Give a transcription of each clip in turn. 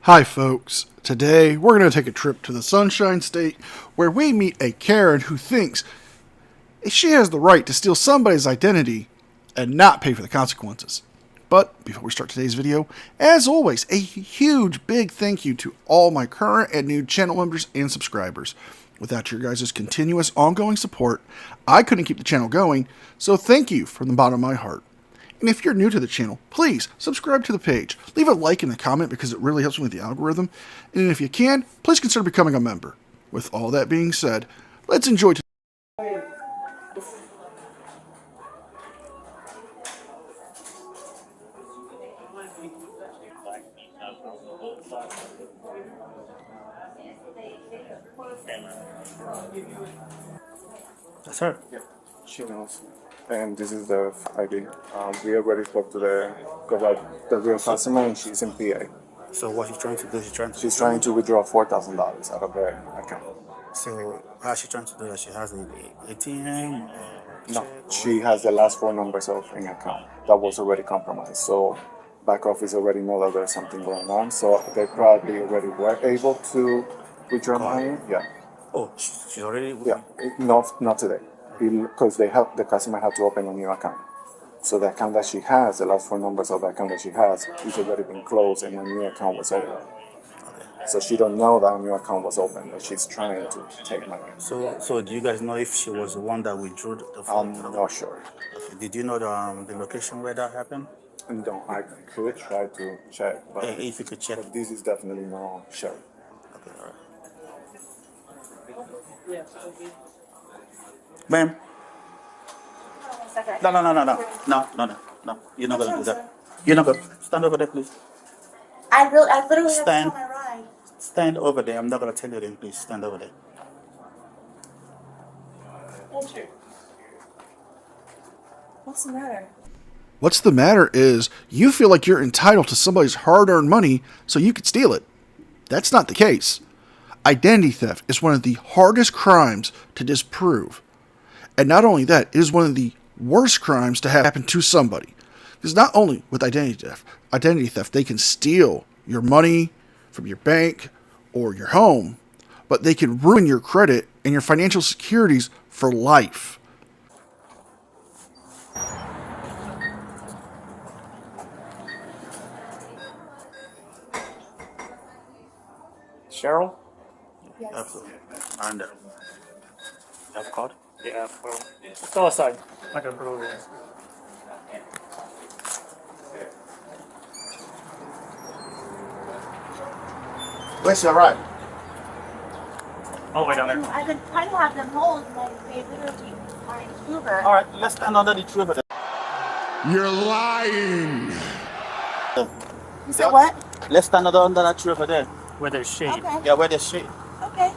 Hi folks, today we're going to take a trip to the Sunshine State where we meet a Karen who thinks she has the right to steal somebody's identity and not pay for the consequences. But before we start today's video, as always, a huge big thank you to all my current and new channel members and subscribers. Without your guys' continuous ongoing support, I couldn't keep the channel going, so thank you from the bottom of my heart. And if you're new to the channel, please subscribe to the page. Leave a like and a comment because it really helps me with the algorithm. And if you can, please consider becoming a member. With all that being said, let's enjoy That's her. Yeah, she knows. And this is the ID. We already spoke to the real customer, and she's in PA. So what she's trying to do, She's trying to withdraw $4,000 out of her account. So how's she trying to do that? She has an ATM? No, she has the last four numbers of an account that was already compromised. So back office already know that there's something going on. So they probably already were able to withdraw money. Yeah. Oh, she's already... Yeah, not today. Because the customer had to open a new account. So the account that she has, the last four numbers of the account that she has, is already been closed and a new account was open. So she don't know that a new account was open, but she's trying to take money. So do you guys know if she was the one that withdrew the I'm fund? not sure. Okay. Did you know the location where that happened? No, I could try to check, but Hey, if you could check. but this is definitely not sure. Okay, all right. Ma'am? No. You're not gonna do that. You're not gonna stand over there, please. I literally have to Stand. tell my ride. Stand over there. I'm not gonna tell you then, please. Stand over there. What's the matter? What's the matter is you feel like you're entitled to somebody's hard-earned money so you could steal it. That's not the case. Identity theft is one of the hardest crimes to disprove. And not only that, it is one of the worst crimes to happen to somebody. Because not only with identity theft, they can steal your money from your bank or your home, but they can ruin your credit and your financial securities for life. Cheryl? Yes. Absolutely. Miranda. You have a card? Yeah, well, let's go outside. I can put over there. Where's your ride? All the way down there. I've been trying to have them hold, like they literally are in Uber. All right, let's stand under the tree over there. You're lying! You said what? Let's stand under that tree over there. Where there's shade. Okay. Yeah, where there's shade. Okay.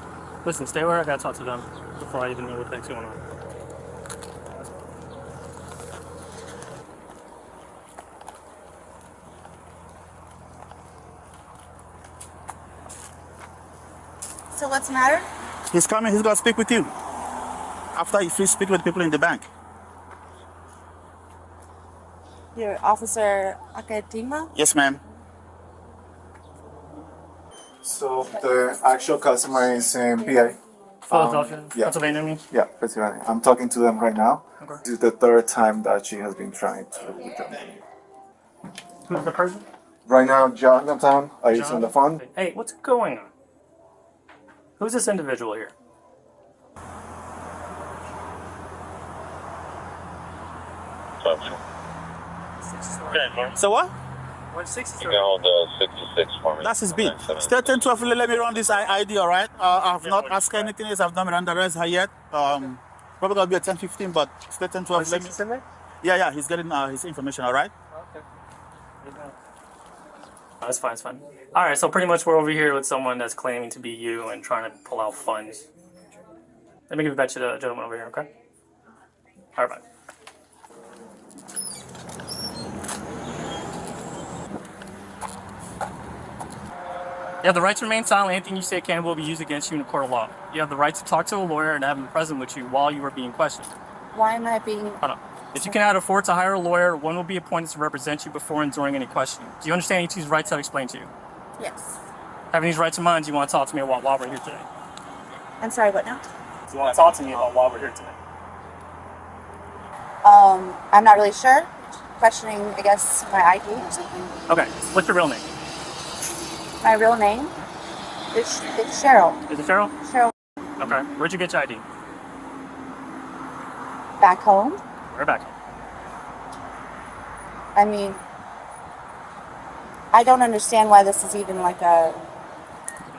Listen, stay where I gotta talk to them before I even know what the heck's going on. So what's the matter? He's coming. He's gonna speak with you. After you speak with people in the bank. You're Officer Akadima? Yes, ma'am. So the actual customer is in PA. Philadelphia, yeah. Pennsylvania, I mean. Yeah, Pennsylvania. I'm talking to them right now. Okay. This is the third time that she has been trying to withdraw money. Who's the person? Right now, Jonathan is on the phone. Hey, what's going on? Who's this individual here? So what? What 60? You can hold 66 for me. That's his beat. Stay 10 12. Let me run this ID, all right? I've not asked anything else. I've not Miranda arrest her yet. Probably gonna be at 10 15, but stay 10 12. Let me. Yeah. He's getting his information, all right? Okay. That's fine, it's fine. Alright, so pretty much we're over here with someone that's claiming to be you and trying to pull out funds. Let me give it back to the gentleman over here, okay? Alright, bye. You have the right to remain silent. Anything you say can will be used against you in a court of law. You have the right to talk to a lawyer and have him present with you while you are being questioned. Why am I being... Hold on. If you cannot afford to hire a lawyer, one will be appointed to represent you before and during any questioning. Do you understand each of these rights I've explained to you? Yes. Have any rights of mine you want to talk to me about while we're here today? I'm sorry, what now? You want to talk to me about while we're here today? I'm not really sure. Questioning, I guess, my ID or something. Okay. What's your real name? My real name? It's Cheryl. Is it Cheryl? Cheryl. Okay. Where'd you get your ID? Back home. We're back. I mean, I don't understand why this is even like a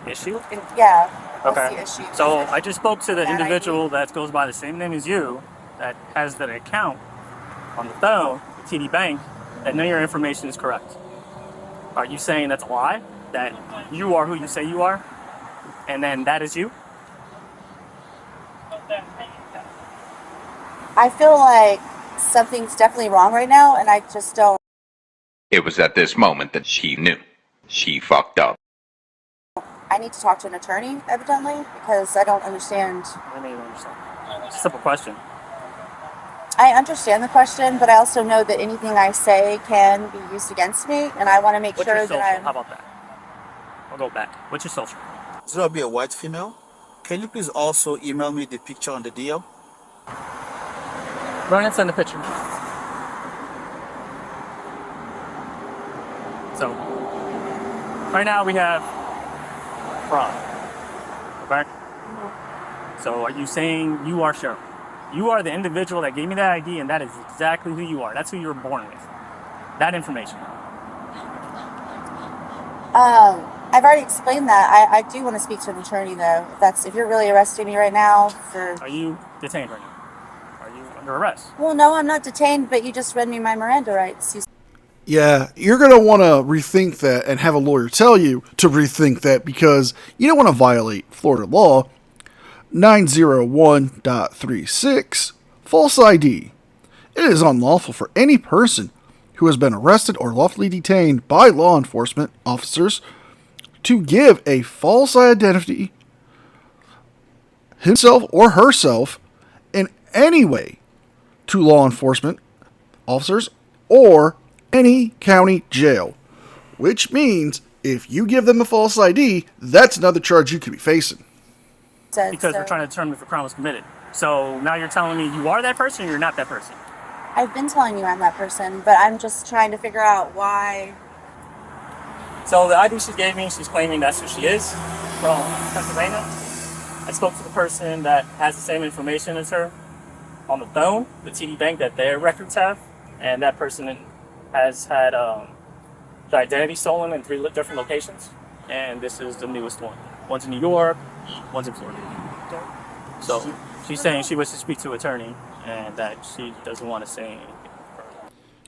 Issue? yeah. What's Okay. the issue? So I just spoke to the That individual that goes by the same name as you, that has that account on the phone, the TD Bank, that none of your information is correct. Are you saying that's a lie? That you are who you say you are? And then that is you? I feel like something's definitely wrong right now, and I just don't. It was at this moment that she knew. She fucked up. I need to talk to an attorney, evidently, because I don't understand. I don't even understand. It's a simple question. I understand the question, but I also know that anything I say can be used against me, and I want to make What's sure your social? that How I'm. about that? I'll go back. What's your social? It's gonna be a white female. Can you please also email me the picture on the DL? Run and send a picture. So, right now we have fraud. Okay? So, are you saying you are Cheryl? You are the individual that gave me that ID, and that is exactly who you are. That's who you were born with. That information. I've already explained that. I do want to speak to an attorney, though. If you're really arresting me right now for. Are you detained right now? Are you under arrest? Well, no, I'm not detained, but you just read me my Miranda rights. Yeah, you're going to want to rethink that and have a lawyer tell you to rethink that because you don't want to violate Florida law 901.36, false ID. It is unlawful for any person who has been arrested or lawfully detained by law enforcement officers to give a false identity, himself or herself, in any way to law enforcement officers or any county jail. Which means if you give them a false ID, that's another charge you could be facing. Because we're trying to determine if a crime was committed. So now you're telling me you are that person or you're not that person? I've been telling you I'm that person, but I'm just trying to figure out why. So the ID she gave me, she's claiming that's who she is from Pennsylvania. I spoke to the person that has the same information as her on the phone, the TD Bank that their records have, and that person has had the identity stolen in 3 different locations, and this is the newest one. One's in New York, one's in Florida. So she's saying she wishes to speak to an attorney and that she doesn't want to say anything.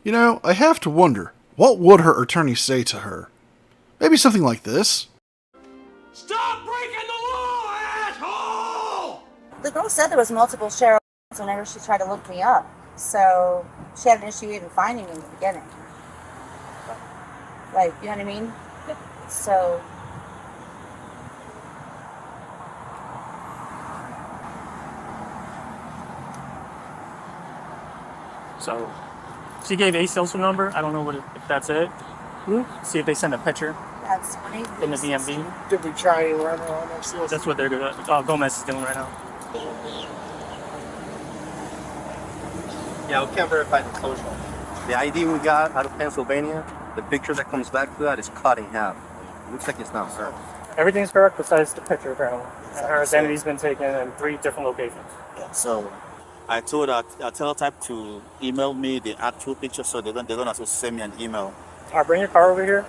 You know, I have to wonder, what would her attorney say to her? Maybe something like this. Stop breaking the law, asshole! The girl said there was multiple Cheryl whenever she tried to look me up, so she had an issue even finding me in the beginning. Like, you know what I mean? So. So she gave a social number. I don't know if that's it. See if they send a picture That's in the DMV. Did we try and run on ourselves? That's what they're doing. Gomez is doing right now. Yeah, we can't verify the social. The ID we got out of Pennsylvania, the picture that comes back to that is cut in half. Looks like it's not her. Everything's correct besides the picture, apparently. And her identity's been taken in 3 different locations. Yeah, so I told her, I tell her type to email me the actual picture so they don't have to send me an email. All right, bring your car over here.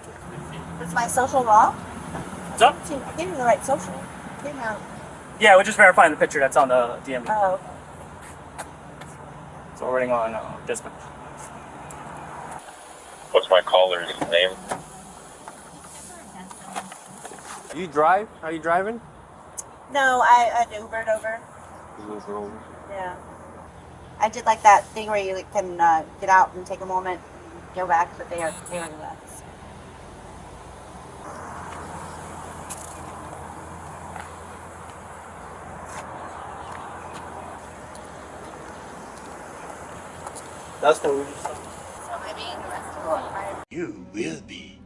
is my social wrong? What's up? I gave you the right social. Came out. Yeah, we're just verifying the picture that's on the DMV. Oh. So we're waiting on dispatch. What's my caller's name? You drive? Are you driving? No, I Ubered over. Yeah. I did like that thing where you can get out and take a moment, go back, but they are doing that. That's the rule. So am I being arrested? You will be.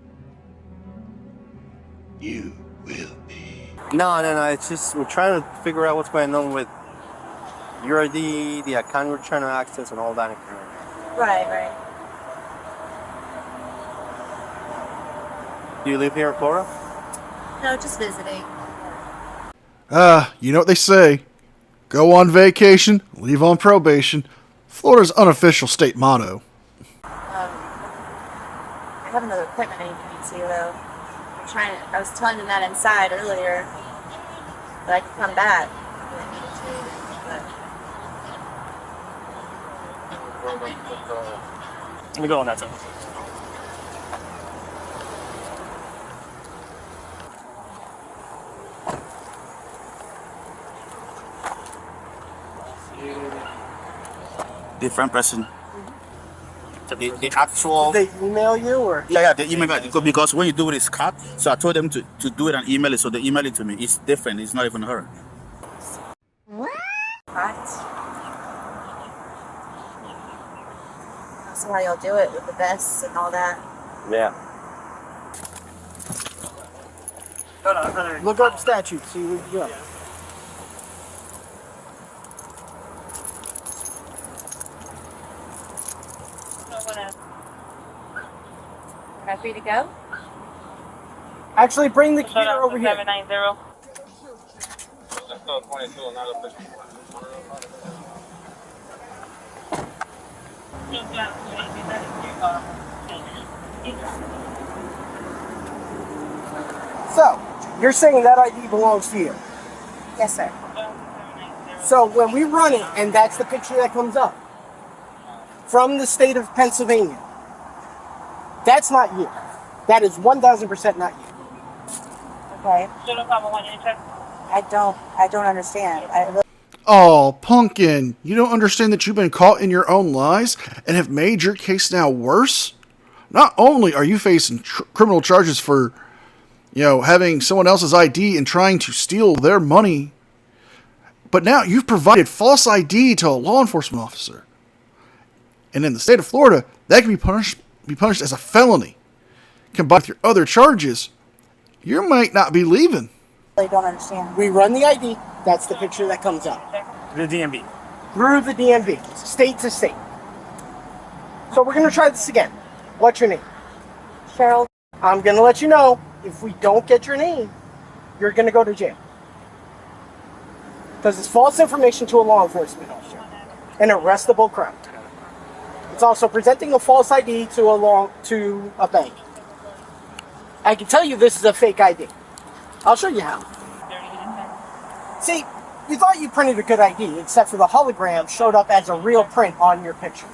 You No. It's just we're trying to figure out what's going on with your ID, the account we're trying to access, and all that information. Right. Do you live here in Florida? No, just visiting. You know what they say. Go on vacation, leave on probation. Florida's unofficial state motto. I have another appointment I need to though. I was telling them that inside earlier, that I could come back. Let me go on that side. Different person. The actual. Did they email you or? Yeah, the email because when you do it, it's cut. So I told them to do it and email it. So they email it to me. It's different. It's not even her. What? So how y'all do it with the vests and all that? Yeah. Look up statutes, see what you got. Happy to go? Actually, bring the computer over here. 790. So, you're saying that ID belongs to you. Yes, sir. So when we run it, and that's the picture that comes up, from the state of Pennsylvania, that's not you. That is 1,000% not you. Okay. I don't understand. Oh, Pumpkin, you don't understand that you've been caught in your own lies and have made your case now worse? Not only are you facing criminal charges for, having someone else's ID and trying to steal their money, but now you've provided false ID to a law enforcement officer. And in the state of Florida, that can be punished as a felony. Combined with your other charges, you might not be leaving. I don't understand. We run the ID, that's the picture that comes up. The DMV. Through the DMV, state to state. So we're going to try this again. What's your name? Cheryl. I'm going to let you know, if we don't get your name, you're going to go to jail. Because it's false information to a law enforcement officer. An arrestable crime. It's also presenting a false ID to a bank. I can tell you this is a fake ID. I'll show you how. See, we thought you printed a good ID, except for the hologram showed up as a real print on your picture.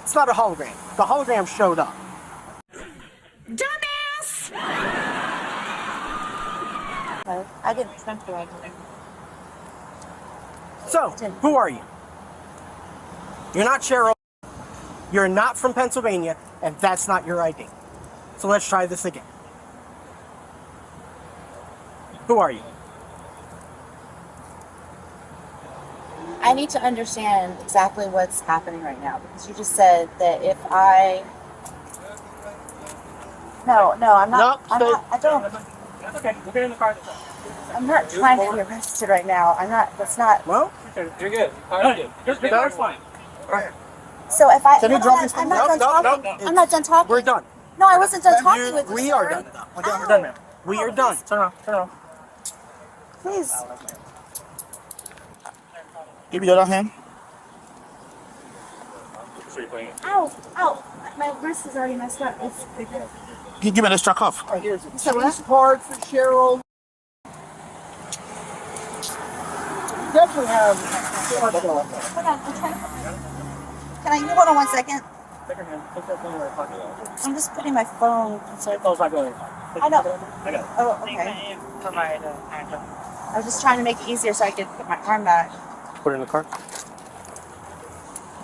It's not a hologram. The hologram showed up. Dumbass! I didn't print the ID. So, who are you? You're not Cheryl. You're not from Pennsylvania, and that's not your ID. So let's try this again. Who are you? I need to understand exactly what's happening right now, because you just said that if I... No, I'm not. No, I don't. That's okay. We'll get in the car. I'm not trying to be arrested right now. I'm not. That's not. Well, You're good. All right. Your car's fine. So if I... Can you drop this I'm thing? not done talking. no. I'm not done talking. we're done. No, I wasn't done talking with you. We are sir. done. We're done, man. We are done. Turn around. Please. Give me the other hand. Ow. My wrist is already messed up. It's Give me an extra cuff. All right, here's a So what? police card for Cheryl. Definitely have. Hold on. I'm trying to... Can I... Hold on 1 second. Take your hand. Take that thing in your pocket. I'm just putting my phone... Your phone's not going. I know. I got it. Oh, okay. I was just trying to make it easier so I could put my arm back. Put it in the car.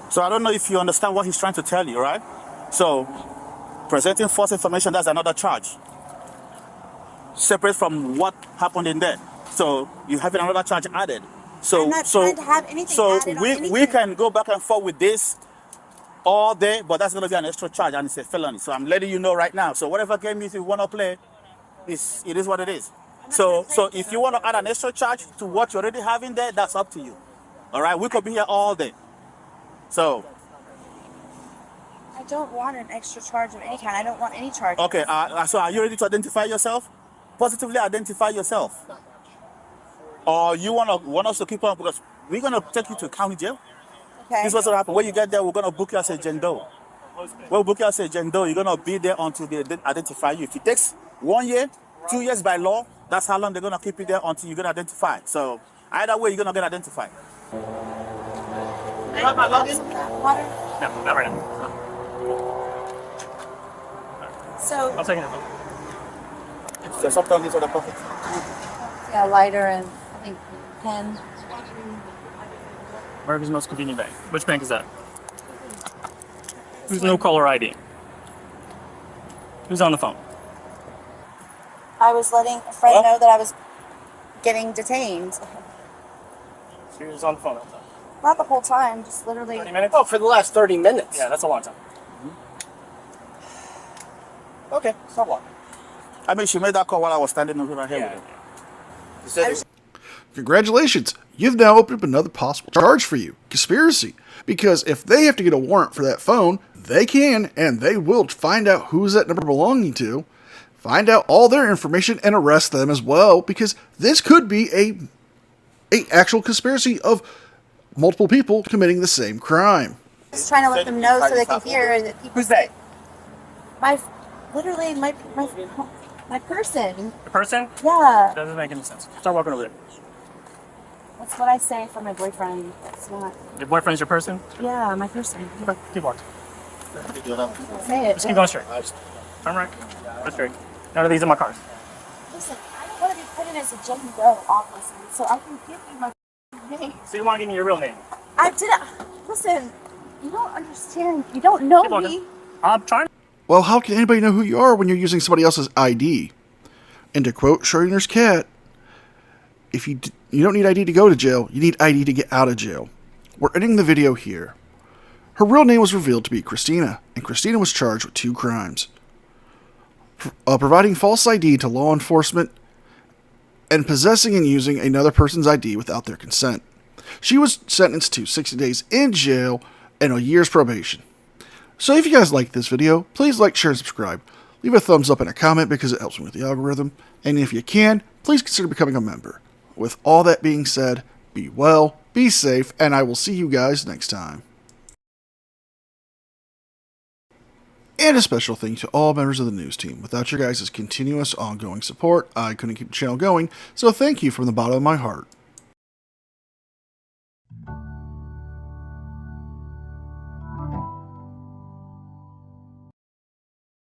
So I don't know if you understand what he's trying to tell you, right? So presenting false information, that's another charge. Separate from what happened in there. So you have another charge added. So I'm not trying to have anything added on anything. we can go back and forth with this all day, but that's going to be an extra charge and it's a felony. So I'm letting you know right now. So whatever game you want to play, it is what it is. So if you want to add an extra charge to what you already have in there, that's up to you. All right, we could be here all day. So I don't want an extra charge of any kind. I don't want any charge. okay, so are you ready to identify yourself? Positively identify yourself. Or you want us to keep on, because we're gonna take you to county jail. Okay. This is what's gonna happen. When you get there, we're gonna book you as a Jendo. We'll book you as a Jendo. You're gonna be there until they identify you. If it takes 1 year, 2 years by law, that's how long they're gonna keep you there until you get identified. So either way, you're gonna get identified. You have my luggage? Water. No, not right now. So I'll take it. There's something in these other pockets. yeah, lighter and I think pen. America's most convenient bank. Which bank is that? Who's no caller ID? Who's on the phone? I was letting a friend know that I was getting detained. She was on the phone. Not the whole time, just literally. 30 minutes? Oh, for the last 30 minutes. Yeah, that's a long time. Okay, so what? I mean, she made that call while I was standing over here with her. Congratulations, you've now opened up another possible charge for you, conspiracy. Because if they have to get a warrant for that phone, they can and they will find out who's that number belonging to, find out all their information and arrest them as well, because this could be a actual conspiracy of multiple people committing the same crime. Just trying to let them know so they can hear. And that people, Who's they? Literally my person. The person? Yeah, Doesn't make any sense. Start walking over there. that's what I say for my boyfriend. It's not. Your boyfriend's your person? Yeah, my person. Okay, keep walking. Say it. Just keep going straight. Turn right. Go straight. None of these are my cars. Listen, I don't want to be put in as a Jane Doe, obviously, so I can give you my name. So you want to give me your real name? I didn't. Listen, you don't understand. You don't know Keep walking. me. I'm trying. Well, how can anybody know who you are when you're using somebody else's ID? And to quote Schrodinger's cat, if you don't need ID to go to jail, you need ID to get out of jail. We're ending the video here. Her real name was revealed to be Christina, and Christina was charged with 2 crimes. Providing false ID to law enforcement and possessing and using another person's ID without their consent. She was sentenced to 60 days in jail and a year's probation. So if you guys like this video, please like, share, and subscribe. Leave a thumbs up and a comment because it helps me with the algorithm. And if you can, please consider becoming a member. With all that being said, be well, be safe, and I will see you guys next time. And a special thank you to all members of the news team. Without your guys' continuous ongoing support, I couldn't keep the channel going, so thank you from the bottom of my heart.